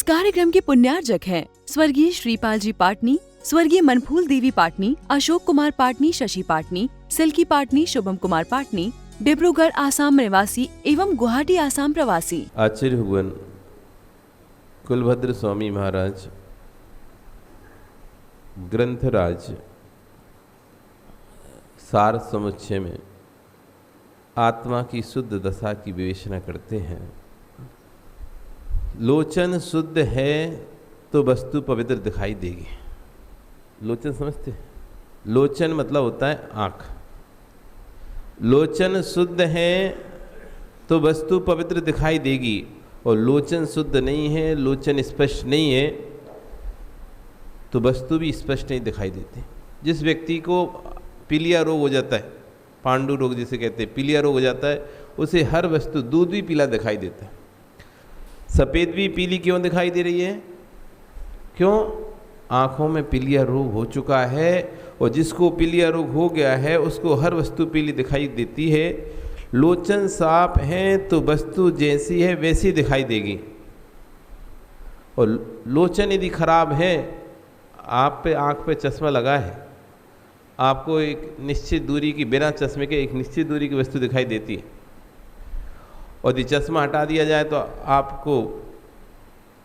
कार्यक्रम के पुण्यार्जक हैं स्वर्गीय श्रीपाल जी पाटनी, स्वर्गीय मनफूल देवी पाटनी, अशोक कुमार पाटनी, शशि पाटनी, सिल्की पाटनी, शुभम कुमार पाटनी, डिब्रूगढ़ आसाम निवासी एवं गुवाहाटी आसाम प्रवासी। आचार्य भगवान कुलभद्र स्वामी महाराज ग्रंथराज सार समुच्चय में आत्मा की शुद्ध दशा की विवेचना करते हैं। लोचन शुद्ध है तो वस्तु पवित्र दिखाई देगी। लोचन समझते हैं? लोचन मतलब होता है आँख। लोचन शुद्ध है तो वस्तु पवित्र दिखाई देगी, और लोचन शुद्ध नहीं है, लोचन स्पष्ट नहीं है तो वस्तु भी स्पष्ट नहीं दिखाई देती। जिस व्यक्ति को पीलिया रोग हो जाता है, पांडु रोग जिसे कहते हैं, पीलिया रोग हो जाता है, उसे हर वस्तु, दूध भी पीला दिखाई देता है, सफ़ेद भी पीली क्यों दिखाई दे रही है? क्यों? आँखों में पीलिया रोग हो चुका है, और जिसको पीलिया रोग हो गया है उसको हर वस्तु पीली दिखाई देती है। लोचन साफ है तो वस्तु जैसी है वैसी दिखाई देगी, और लोचन यदि खराब है, आप पे आँख पे चश्मा लगा है, आपको एक निश्चित दूरी की, बिना चश्मे के एक निश्चित दूरी की वस्तु दिखाई देती है, और यदि चश्मा हटा दिया जाए तो आपको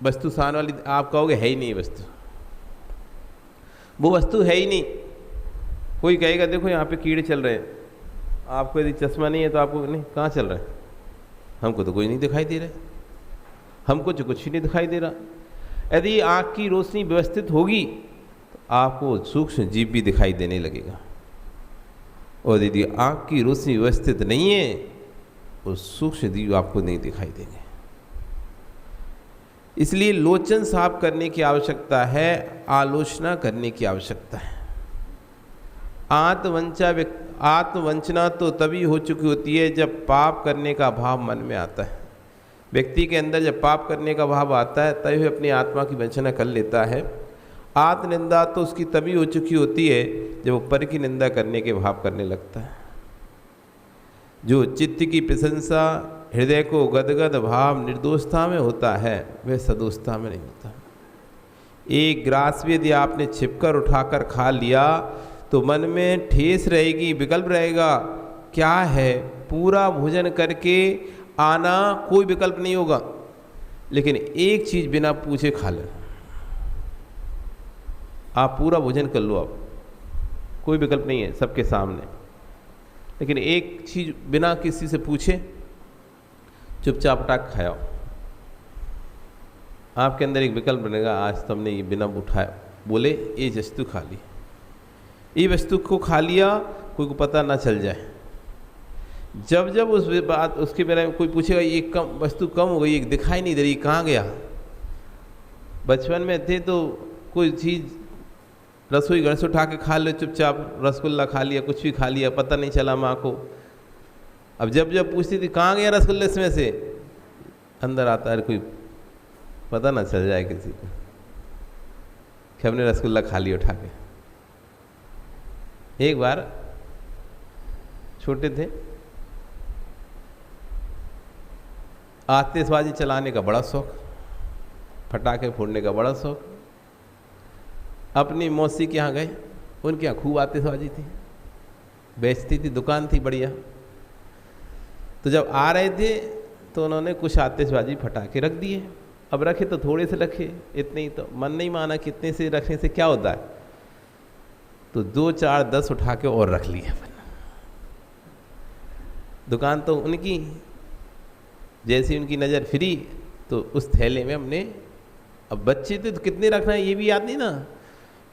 वस्तु सामने वाली, आप कहोगे है ही नहीं वस्तु, वो वस्तु है ही नहीं। कोई कहेगा देखो यहाँ पे कीड़े चल रहे हैं, आपको यदि चश्मा नहीं है तो आपको नहीं, कहाँ चल रहा है? हमको तो कोई नहीं दिखाई दे रहा है, हमको जो कुछ ही नहीं दिखाई दे रहा। यदि आँख की रोशनी व्यवस्थित होगी तो आपको सूक्ष्म जीव भी दिखाई देने लगेगा, और यदि आँख की रोशनी व्यवस्थित नहीं है तो सूक्ष्म जीव आपको नहीं दिखाई देंगे। इसलिए लोचन साफ करने की आवश्यकता है, आलोचना करने की आवश्यकता है। आत्मवंचना तो तभी हो चुकी होती है जब पाप करने का भाव मन में आता है। व्यक्ति के अंदर जब पाप करने का भाव आता है तभी अपनी आत्मा की वंचना कर लेता है। आत्मनिंदा तो उसकी तभी हो चुकी होती है जब वो पर की निंदा करने के भाव करने लगता है। जो चित्त की प्रशंसा, हृदय को गदगद भाव निर्दोषता में होता है, वह सदोषता में नहीं होता। एक ग्रास भी यदि आपने छिपकर उठाकर खा लिया तो मन में ठेस रहेगी, विकल्प रहेगा, क्या है? पूरा भोजन करके आना कोई विकल्प नहीं होगा, लेकिन एक चीज़ बिना पूछे खा लेना। आप पूरा भोजन कर लो, आप कोई विकल्प नहीं है सबके सामने, लेकिन एक चीज़ बिना किसी से पूछे चुपचाप टाक खाओ। आपके अंदर एक विकल्प बनेगा, आज तुमने ये बिना उठाया बोले ये वस्तु खा ली, ये वस्तु को खा लिया, कोई को पता ना चल जाए। जब जब उस बात उसके बारे में कोई पूछेगा ये कम वस्तु कम हो गई, दिखाई नहीं दे रही, कहाँ गया? बचपन में थे तो कोई चीज़ रसोई घर से उठा के खा लो, चुपचाप रसगुल्ला खा लिया, कुछ भी खा लिया, पता नहीं चला माँ को। अब जब जब पूछती थी कहाँ गया रसगुल्ले इसमें से, अंदर आता है कोई पता ना चल जाए किसी को कि हमने रसगुल्ला खा लिया उठा के। एक बार छोटे थे, आतिशबाजी चलाने का बड़ा शौक, पटाखे फोड़ने का बड़ा शौक। अपनी मौसी के यहाँ गए, उनके यहाँ खूब आतिशबाजी थी, बेचती थी, दुकान थी बढ़िया। तो जब आ रहे थे तो उन्होंने कुछ आतिशबाजी फटाके रख दिए। अब रखे तो थोड़े से रखे, इतने ही तो मन नहीं माना कि इतने से रखने से क्या होता है, तो 2 4 10 उठा के और रख लिए। दुकान तो उनकी, जैसी उनकी नज़र फिरी तो उस थैले में हमने, अब बच्चे थे तो कितने रखना है ये भी याद नहीं ना,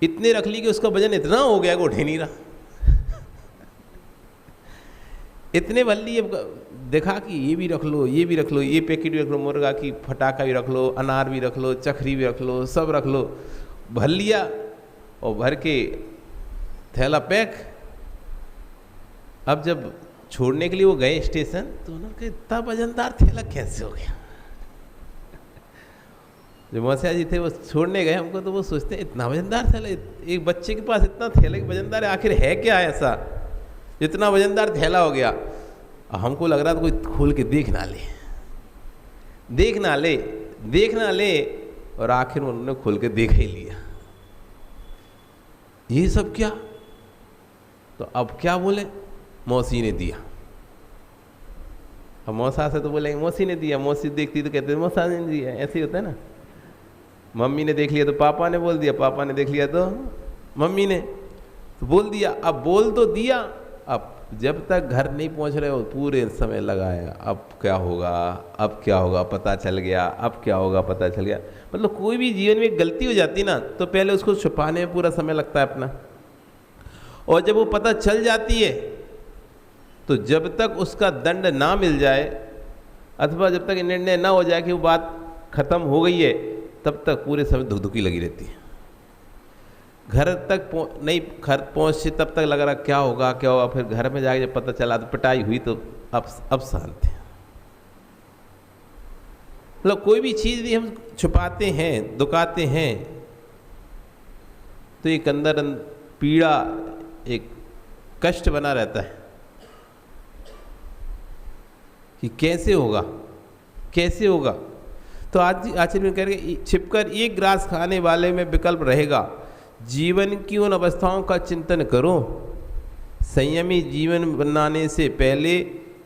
इतने रख ली कि उसका वजन इतना हो गया कि उठ ही नहीं रहा। इतने भर लिए, देखा कि ये भी रख लो, ये भी रख लो, ये पैकेट भी रख लो, मुर्गा की फटाका भी रख लो, अनार भी रख लो, चखरी भी रख लो, सब रख लो। भर लिया और भर के थैला पैक। अब जब छोड़ने के लिए वो गए स्टेशन तो उन्होंने कहा इतना वजनदार थैला कैसे हो गया। जो मौसिया जी थे वो छोड़ने गए हमको, तो वो सोचते इतना वजनदार थैला, एक बच्चे के पास इतना थैला वजनदार है, आखिर है क्या ऐसा इतना वजनदार थैला हो गया। हमको लग रहा था कोई खोल के देख ना ले, और आखिर में उन्होंने खोल के देख ही लिया। ये सब क्या? तो अब क्या बोले? मौसी ने दिया। अब मौसा से तो बोलेंगे मौसी ने दिया, मौसी देखती तो कहते मौसा ने दिया, ऐसे ही होता है ना। मम्मी ने देख लिया तो पापा ने बोल दिया, पापा ने देख लिया तो मम्मी ने तो बोल दिया। अब बोल तो दिया, अब जब तक घर नहीं पहुंच रहे हो पूरे समय लगाया, अब क्या होगा, अब क्या होगा पता चल गया, अब क्या होगा पता चल गया। मतलब कोई भी जीवन में एक गलती हो जाती ना, तो पहले उसको छुपाने में पूरा समय लगता है अपना, और जब वो पता चल जाती है तो जब तक उसका दंड ना मिल जाए अथवा जब तक निर्णय ना हो जाए कि वो बात खत्म हो गई है, तब तक पूरे समय धुकधुकी लगी रहती है। घर तक नहीं घर पहुँचे तब तक लग रहा क्या होगा क्या होगा, फिर घर में जाके जब पता चला तो पिटाई हुई तो अब शांत है। मतलब कोई भी चीज़ भी हम छुपाते हैं, दुकाते हैं, तो एक अंदर पीड़ा, एक कष्ट बना रहता है कि कैसे होगा कैसे होगा। तो आज आचार्य में कह रहे छिपकर एक ग्रास खाने वाले में विकल्प रहेगा। जीवन की उन अवस्थाओं का चिंतन करो। संयमी जीवन बनाने से पहले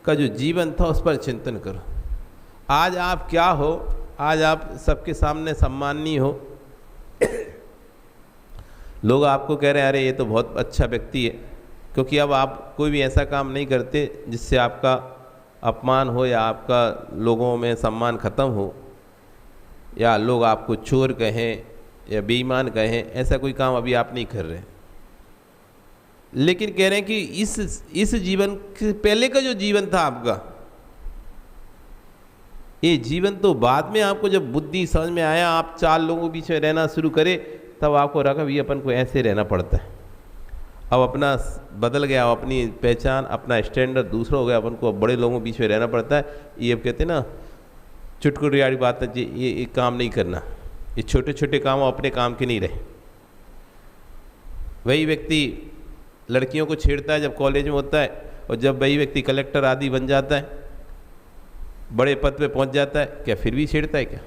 का जो जीवन था उस पर चिंतन करो। आज आप क्या हो, आज आप सबके सामने सम्माननीय हो, लोग आपको कह रहे हैं अरे ये तो बहुत अच्छा व्यक्ति है, क्योंकि अब आप कोई भी ऐसा काम नहीं करते जिससे आपका अपमान हो या आपका लोगों में सम्मान खत्म हो, या लोग आपको चोर कहें या बेईमान कहें, ऐसा कोई काम अभी आप नहीं कर रहे। लेकिन कह रहे हैं कि इस जीवन के पहले का जो जीवन था आपका, ये जीवन तो बाद में आपको जब बुद्धि समझ में आया, आप 4 लोगों के बीच में रहना शुरू करे, तब आपको रखा भी अपन को ऐसे रहना पड़ता है। अब अपना बदल गया, अपनी पहचान, अपना स्टैंडर्ड दूसरा हो गया, अपन को अब बड़े लोगों के बीच में रहना पड़ता है। ये अब कहते हैं ना चुटकुली वाली बात है जी, ये काम नहीं करना, ये छोटे छोटे काम अपने काम के नहीं रहे। वही व्यक्ति लड़कियों को छेड़ता है जब कॉलेज में होता है, और जब वही व्यक्ति कलेक्टर आदि बन जाता है, बड़े पद पे पहुंच जाता है, क्या फिर भी छेड़ता है क्या?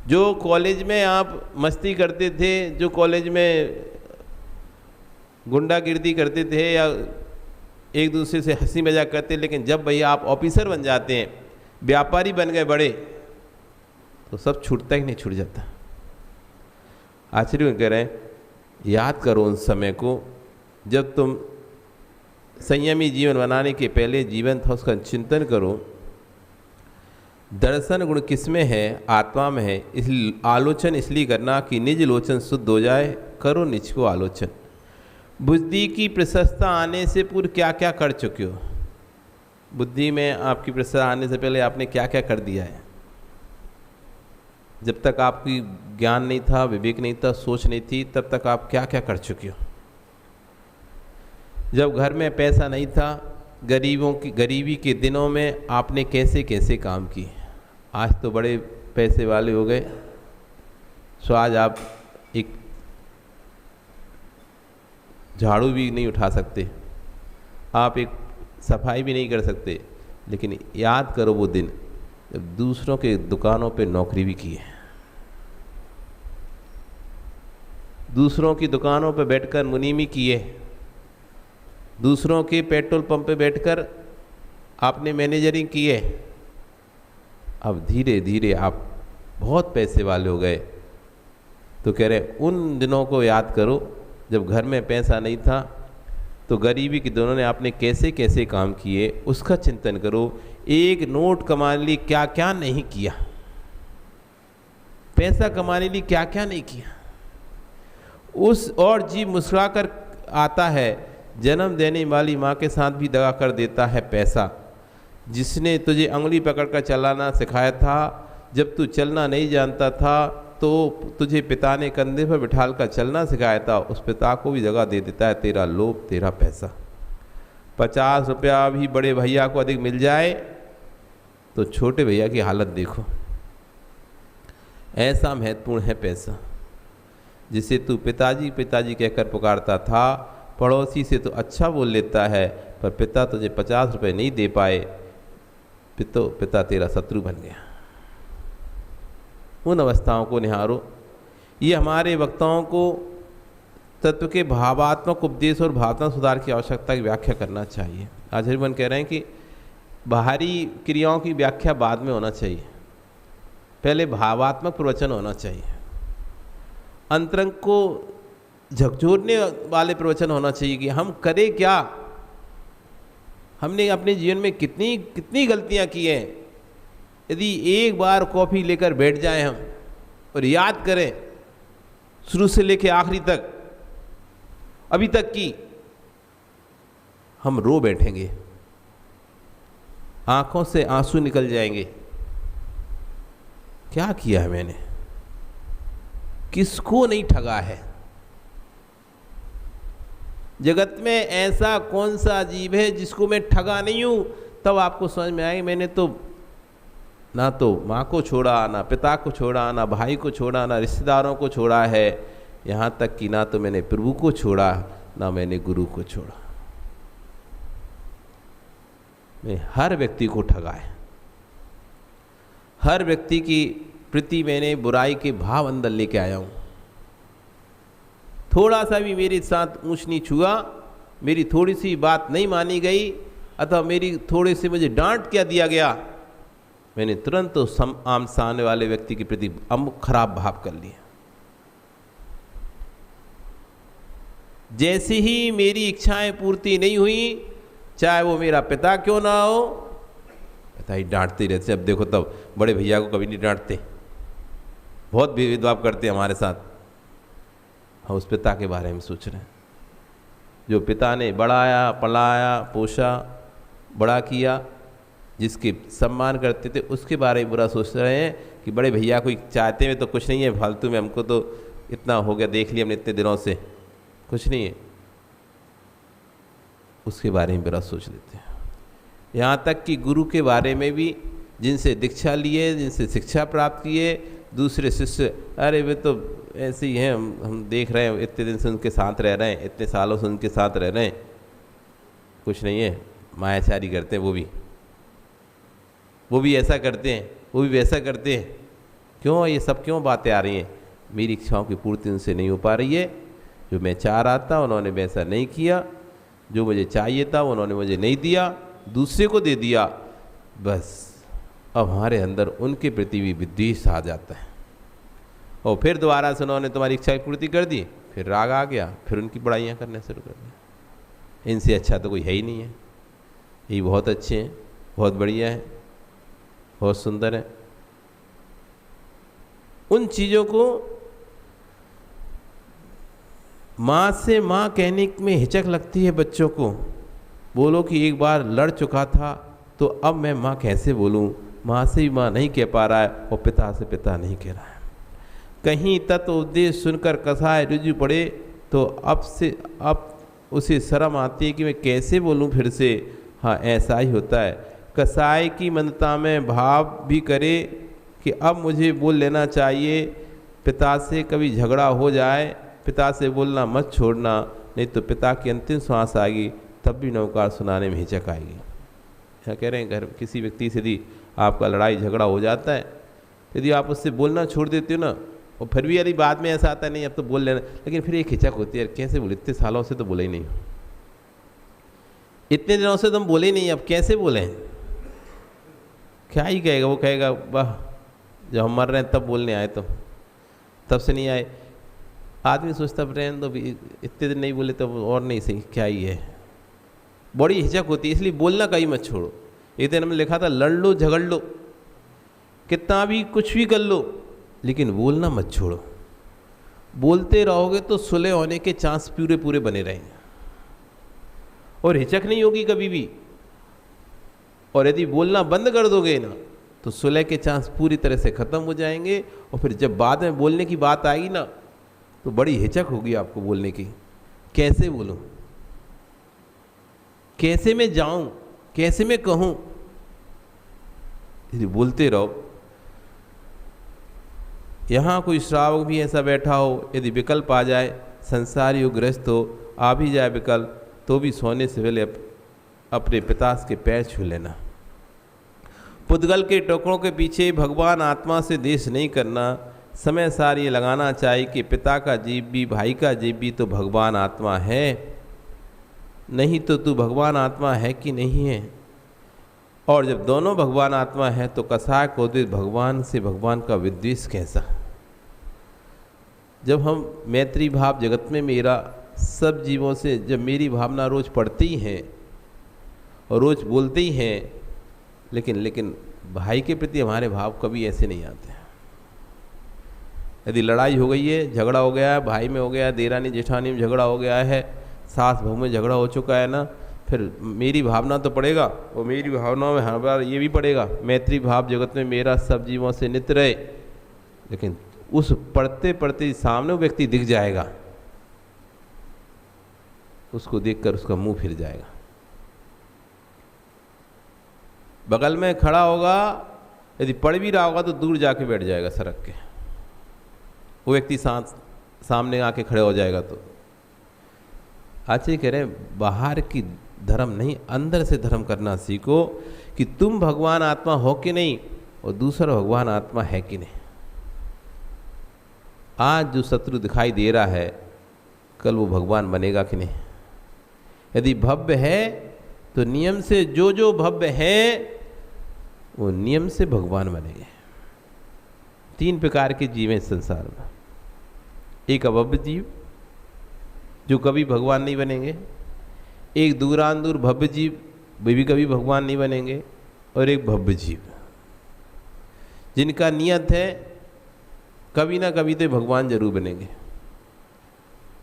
जो कॉलेज में आप मस्ती करते थे, जो कॉलेज में गुंडागिर्दी करते थे या एक दूसरे से हंसी मजाक करते, लेकिन जब भैया आप ऑफिसर बन जाते हैं, व्यापारी बन गए बड़े, तो सब छूटता ही नहीं छूट जाता। आचार्य कह रहे हैं याद करो उन समय को जब तुम संयमी जीवन बनाने के पहले जीवन था, उसका चिंतन करो। दर्शन गुण किसमें है? आत्मा में है। इसलिए आलोचन इसलिए करना कि निज लोचन शुद्ध हो जाए, करो निज को आलोचन। बुद्धि की प्रशस्ता आने से पूर्व क्या क्या कर चुके हो? बुद्धि में आपकी प्रशस्ता आने से पहले आपने क्या क्या कर दिया है? जब तक आपकी ज्ञान नहीं था, विवेक नहीं था, सोच नहीं थी, तब तक आप क्या क्या कर चुके हो? जब घर में पैसा नहीं था, गरीबी के दिनों में आपने कैसे कैसे काम किए? आज तो बड़े पैसे वाले हो गए, सो आज आप एक झाड़ू भी नहीं उठा सकते, आप एक सफाई भी नहीं कर सकते। लेकिन याद करो वो दिन जब दूसरों के दुकानों पे नौकरी भी की है, दूसरों की दुकानों पे बैठकर मुनीमी किए, दूसरों के पेट्रोल पंप पे बैठकर आपने मैनेजरिंग की है। अब धीरे धीरे आप बहुत पैसे वाले हो गए। तो कह रहे उन दिनों को याद करो जब घर में पैसा नहीं था, तो गरीबी के दिनों ने आपने कैसे कैसे काम किए, उसका चिंतन करो। एक नोट कमाने लिए क्या क्या नहीं किया, पैसा कमाने लिए क्या क्या नहीं किया। उस और जी मुस्कुरा कर आता है, जन्म देने वाली माँ के साथ भी दगा कर देता है पैसा। जिसने तुझे अंगुली पकड़कर चलाना सिखाया था, जब तू चलना नहीं जानता था तो तुझे पिता ने कंधे पर बिठाल कर चलना सिखाया था, उस पिता को भी जगह दे देता है तेरा लोभ, तेरा पैसा। 50 रुपया भी बड़े भैया को अधिक मिल जाए तो छोटे भैया की हालत देखो। ऐसा महत्वपूर्ण है पैसा, जिसे तू पिताजी पिताजी कहकर पुकारता था। पड़ोसी से तो अच्छा बोल लेता है, पर पिता तुझे 50 रुपये नहीं दे पाए, पिता तेरा शत्रु बन गया। उन अवस्थाओं को निहारो। ये हमारे वक्ताओं को तत्व के भावात्मक उपदेश और भावना सुधार की आवश्यकता की व्याख्या करना चाहिए। आचार्य भगवान कह रहे हैं कि बाहरी क्रियाओं की व्याख्या बाद में होना चाहिए, पहले भावात्मक प्रवचन होना चाहिए। अंतरंग को झकझोरने वाले प्रवचन होना चाहिए कि हम करें क्या, हमने अपने जीवन में कितनी कितनी गलतियां की हैं। यदि एक बार कॉफ़ी लेकर बैठ जाएं हम और याद करें शुरू से लेकर आखिरी तक, अभी तक की, हम रो बैठेंगे, आंखों से आंसू निकल जाएंगे। क्या किया है मैंने, किसको नहीं ठगा है। जगत में ऐसा कौन सा जीव है जिसको मैं ठगा नहीं हूं। तब आपको समझ में आएगा मैंने तो ना तो माँ को छोड़ा, ना पिता को छोड़ा, ना भाई को छोड़ा, ना रिश्तेदारों को छोड़ा है, यहाँ तक कि ना तो मैंने प्रभु को छोड़ा, ना मैंने गुरु को छोड़ा। मैं हर व्यक्ति को ठगा है, हर व्यक्ति की प्रति मैंने बुराई के भाव अंदर लेके आया हूँ। थोड़ा सा भी मेरे साथ ऊंच नीच हुआ, मेरी थोड़ी सी बात नहीं मानी गई, अथवा मेरी थोड़े से मुझे डांट क्या दिया गया, मैंने तुरंत तो आम सामने वाले व्यक्ति के प्रति खराब भाव कर लिया। जैसे ही मेरी इच्छाएं पूर्ति नहीं हुई, चाहे वो मेरा पिता क्यों ना हो, पिता ही डांटते रहते। अब देखो तब बड़े भैया को कभी नहीं डांटते, बहुत भेदभाव करते हमारे साथ। हम उस पिता के बारे में सोच रहे हैं जो पिता ने बढ़ाया, पढ़ाया, पोषा, बड़ा किया, जिसके सम्मान करते थे, उसके बारे में बुरा सोच रहे हैं कि बड़े भैया को चाहते हुए तो कुछ नहीं है, फालतू में हमको तो इतना हो गया, देख लिया हमने इतने दिनों से, कुछ नहीं है, उसके बारे में बुरा सोच लेते हैं। यहाँ तक कि गुरु के बारे में भी, जिनसे दीक्षा लिए, जिनसे शिक्षा प्राप्त किए, दूसरे शिष्य, अरे वे तो ऐसे ही हैं, हम देख रहे हैं, इतने दिन से उनके साथ रह रहे हैं, इतने सालों से उनके साथ रह रहे हैं, कुछ नहीं है, मायाचारी करते हैं, वो भी ऐसा करते हैं, वो भी वैसा करते हैं। क्यों ये सब क्यों बातें आ रही हैं? मेरी इच्छाओं की पूर्ति उनसे नहीं हो पा रही है। जो मैं चाह रहा था उन्होंने वैसा नहीं किया, जो मुझे चाहिए था उन्होंने मुझे नहीं दिया, दूसरे को दे दिया। बस अब हमारे अंदर उनके प्रति भी विद्वेष आ जाता है, और फिर दोबारा से उन्होंने तुम्हारी इच्छा की पूर्ति कर दी, फिर राग आ गया, फिर उनकी बड़ाइयाँ करने शुरू कर दी। इनसे अच्छा तो कोई है ही नहीं है, यही बहुत अच्छे हैं, बहुत बढ़िया है, बहुत सुंदर है। उन चीज़ों को माँ से माँ कहने में हिचक लगती है बच्चों को। बोलो कि एक बार लड़ चुका था तो अब मैं माँ कैसे बोलूँ, माँ से भी माँ नहीं कह पा रहा है और पिता से पिता नहीं कह रहा है। कहीं तत्व उपदेश सुनकर कसाय रुझ पड़े तो अब उसे शर्म आती है कि मैं कैसे बोलूँ फिर से। हाँ, ऐसा ही होता है। कसाय की मंदता में भाव भी करे कि अब मुझे बोल लेना चाहिए। पिता से कभी झगड़ा हो जाए, पिता से बोलना मत छोड़ना, नहीं तो पिता की अंतिम श्वास आएगी तब भी नवकार सुनाने में हिचक आएगी। क्या कह रहे हैं, घर किसी व्यक्ति से यदि आपका लड़ाई झगड़ा हो जाता है, यदि आप उससे बोलना छोड़ देते हो ना, और फिर भी यदि बाद में ऐसा आता नहीं अब तो बोल लेना, लेकिन फिर एक हिचक होती है, कैसे बोले, इतने सालों से तो बोले ही नहीं, इतने दिनों से तुम बोले ही नहीं, अब कैसे बोलें, क्या ही कहेगा। वो कहेगा वाह जब हम मर रहे हैं तब बोलने आए, तो तब से नहीं आए। आदमी सोचता रहने दो, इतने दिन नहीं बोले तो और नहीं सही, क्या ही है। बड़ी हिचक होती है, इसलिए बोलना कहीं मत छोड़ो। एक दिन हमने लिखा था, लड़ लो झगड़ लो, कितना भी कुछ भी कर लो, लेकिन बोलना मत छोड़ो। बोलते रहोगे तो सुलह होने के चांस पूरे पूरे बने रहेंगे और हिचक नहीं होगी कभी भी। और यदि बोलना बंद कर दोगे ना तो सुलह के चांस पूरी तरह से ख़त्म हो जाएंगे, और फिर जब बाद में बोलने की बात आएगी ना तो बड़ी हिचक होगी आपको बोलने की। कैसे बोलूं, कैसे मैं जाऊं, कैसे मैं कहूं। यदि बोलते रहो। यहाँ कोई श्रावक भी ऐसा बैठा हो, यदि विकल्प आ जाए, संसारी हो, गृहस्थ हो, आ भी जाए विकल्प, तो भी सोने से पहले अपने पिता के पैर छू लेना। पुद्गल के टुकड़ों के पीछे भगवान आत्मा से देश नहीं करना। समय सार ये लगाना चाहिए कि पिता का जीव भी, भाई का जीव भी तो भगवान आत्मा है, नहीं तो तू भगवान आत्मा है कि नहीं है। और जब दोनों भगवान आत्मा है तो कसाय क्रोधित भगवान से भगवान का विद्वेष कैसा। जब हम मैत्री भाव जगत में मेरा सब जीवों से, जब मेरी भावना रोज पढ़ते ही हैं और रोज बोलते ही हैं, लेकिन भाई के प्रति हमारे भाव कभी ऐसे नहीं आते। यदि लड़ाई हो गई है, झगड़ा हो गया है, भाई में हो गया है, देरानी जेठानी में झगड़ा हो गया है, सास बहू में झगड़ा हो चुका है ना, फिर मेरी भावना तो पड़ेगा और मेरी भावनाओं में हर बार ये भी पड़ेगा, मैत्री भाव जगत में मेरा सब जीवों से नित रहे। लेकिन उस पढ़ते पढ़ते सामने वो व्यक्ति दिख जाएगा, उसको देखकर उसका मुंह फिर जाएगा। बगल में खड़ा होगा, यदि पढ़ भी रहा होगा तो दूर जाके बैठ जाएगा सड़क के, वो व्यक्ति सामने आके खड़े हो जाएगा। तो आचार्य कह रहे बाहर की धर्म नहीं, अंदर से धर्म करना सीखो कि तुम भगवान आत्मा हो कि नहीं और दूसरा भगवान आत्मा है कि नहीं। आज जो शत्रु दिखाई दे रहा है, कल वो भगवान बनेगा कि नहीं। यदि भव्य है तो नियम से, जो भव्य है वो नियम से भगवान बनेंगे। 3 प्रकार के जीव हैं इस संसार में। एक अभव्य जीव जो कभी भगवान नहीं बनेंगे, एक दूरांदूर भव्य जीव वे भी कभी भगवान नहीं बनेंगे, और एक भव्य जीव जिनका नियत है कभी ना कभी तो भगवान जरूर बनेंगे।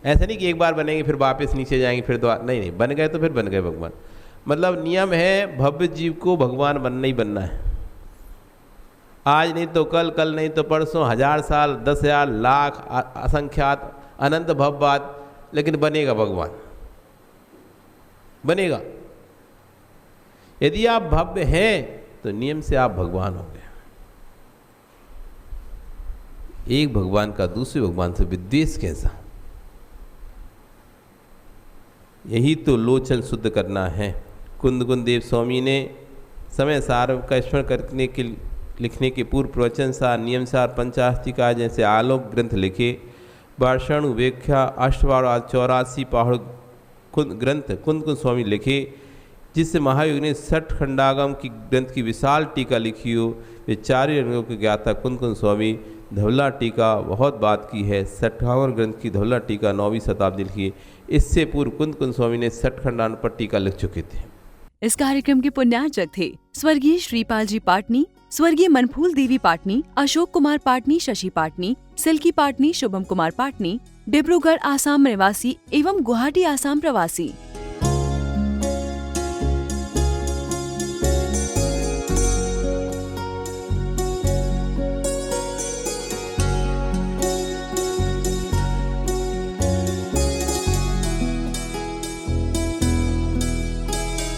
ऐसा नहीं कि एक बार बनेंगे फिर वापस नीचे जाएंगे फिर दोबारा, नहीं, बन गए तो फिर बन गए भगवान। मतलब नियम है भव्य जीव को भगवान बनना ही बनना है। आज नहीं तो कल, कल नहीं तो परसों, 1000 साल, 10,000, लाख, असंख्यात अनंत भव बाद, लेकिन बनेगा भगवान, बनेगा। यदि आप भव्य हैं तो नियम से आप भगवान होंगे। एक भगवान का दूसरे भगवान से विद्वेष कैसा। यही तो लोचन शुद्ध करना है। कुंद देव स्वामी ने समय सार का स्मरण करने के लिखने के पूर्व प्रवचन सार, नियम सार, पंचास्तिका जैसे आलोक ग्रंथ लिखे। वार्षण, व्याख्या, अष्टवार, 84 पहाड़ ग्रंथ कुंद स्वामी लिखे, जिससे महायुग ने 60 खंडागम की ग्रंथ की विशाल टीका लिखी हो। वे 4 रंगों के ज्ञाता कुंद स्वामी। धवला टीका बहुत बात की है। 58 ग्रंथ की धवला टीका 9वीं शताब्दी लिखी। इससे पूर्व कुंद स्वामी ने 60 खंडान पर टीका लिख चुके थे। इस कार्यक्रम के पुण्यार्चक थे स्वर्गीय श्रीपाल जी पाटनी, स्वर्गीय मनफूल देवी पाटनी, अशोक कुमार पाटनी, शशि पाटनी, सिल्की पाटनी, शुभम कुमार पाटनी, डिब्रूगढ़ आसाम निवासी एवं गुवाहाटी आसाम प्रवासी।